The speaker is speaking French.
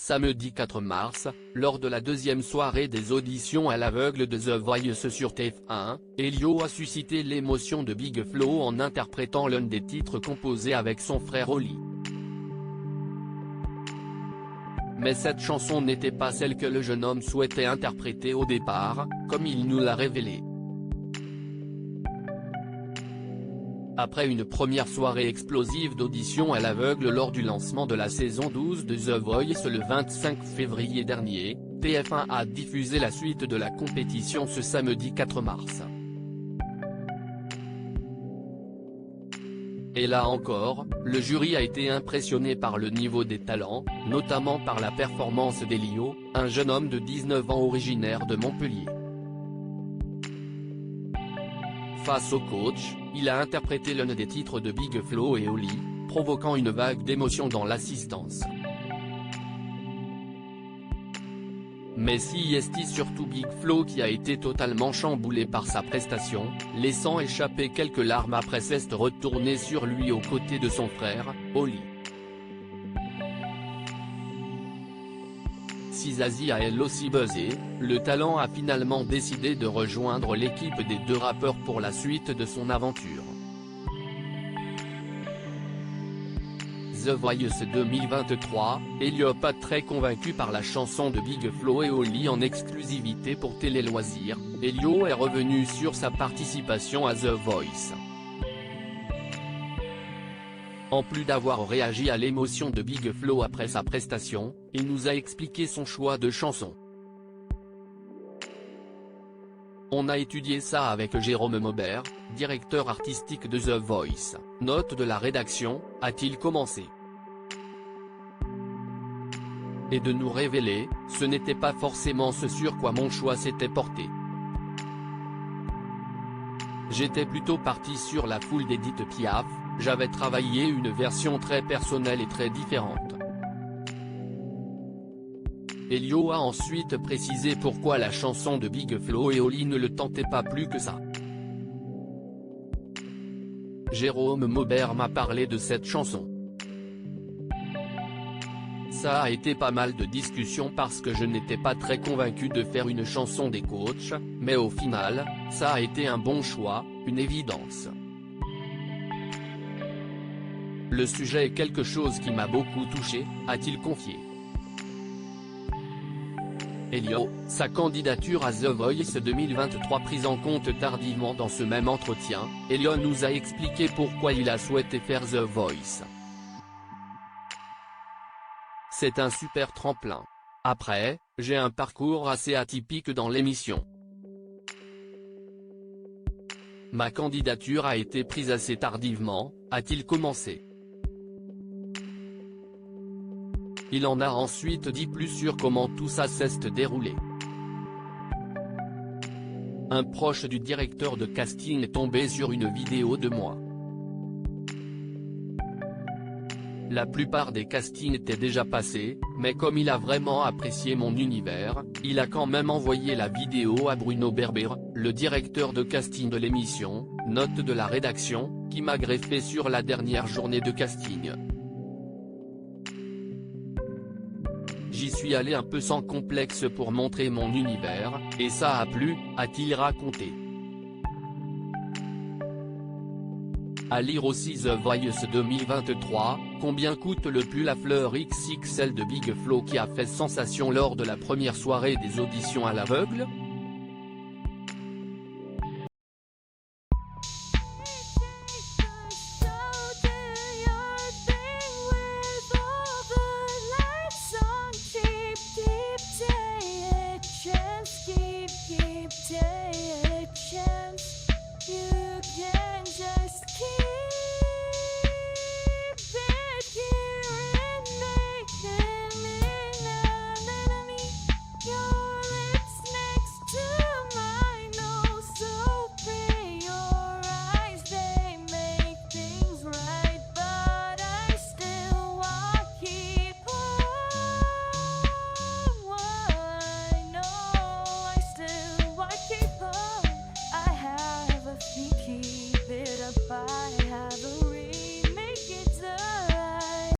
Samedi 4 mars, lors de la deuxième soirée des auditions à l'aveugle de The Voice sur TF1, Elio a suscité l'émotion de Big Flo en interprétant l'un des titres composés avec son frère Oli. Mais cette chanson n'était pas celle que le jeune homme souhaitait interpréter au départ, comme il nous l'a révélé. Après une première soirée explosive d'audition à l'aveugle lors du lancement de la saison 12 de The Voice le 25 février dernier, TF1 a diffusé la suite de la compétition ce samedi 4 mars. Et là encore, le jury a été impressionné par le niveau des talents, notamment par la performance d'Elio, un jeune homme de 19 ans originaire de Montpellier. Face au coach, il a interprété l'un des titres de Big Flo et Oli, provoquant une vague d'émotion dans l'assistance. Mais si est surtout Big Flo qui a été totalement chamboulé par sa prestation, laissant échapper quelques larmes après s'être retourné sur lui aux côtés de son frère, Oli. Si Zazie a elle aussi buzzé, le talent a finalement décidé de rejoindre l'équipe des deux rappeurs pour la suite de son aventure. The Voice 2023, Elio pas très convaincu par la chanson de Big Flo et Oli en exclusivité pour Télé Loisirs, Elio est revenu sur sa participation à The Voice. En plus d'avoir réagi à l'émotion de Big Flo après sa prestation, il nous a expliqué son choix de chanson. On a étudié ça avec Jérôme Maubert, directeur artistique de The Voice, note de la rédaction, a-t-il commencé. Et de nous révéler, ce n'était pas forcément ce sur quoi mon choix s'était porté. J'étais plutôt parti sur la foule d'Edith Piaf, j'avais travaillé une version très personnelle et très différente. Elio a ensuite précisé pourquoi la chanson de Big Flo et Oli ne le tentait pas plus que ça. Jérôme Maubert m'a parlé de cette chanson. Ça a été pas mal de discussions parce que je n'étais pas très convaincu de faire une chanson des coachs, mais au final, ça a été un bon choix, une évidence. Le sujet est quelque chose qui m'a beaucoup touché, a-t-il confié. Elio, sa candidature à The Voice 2023 prise en compte tardivement dans ce même entretien, Elio nous a expliqué pourquoi il a souhaité faire The Voice. C'est un super tremplin. Après, j'ai un parcours assez atypique dans l'émission. Ma candidature a été prise assez tardivement, a-t-il commencé. Il en a ensuite dit plus sur comment tout ça s'est déroulé. Un proche du directeur de casting est tombé sur une vidéo de moi. La plupart des castings étaient déjà passés, mais comme il a vraiment apprécié mon univers, il a quand même envoyé la vidéo à Bruno Berber, le directeur de casting de l'émission, note de la rédaction, qui m'a greffé sur la dernière journée de casting. J'y suis allé un peu sans complexe pour montrer mon univers, et ça a plu, a-t-il raconté. À lire aussi The Voice 2023, combien coûte le pull à fleurs XXL de Big Flo qui a fait sensation lors de la première soirée des auditions à l'aveugle ?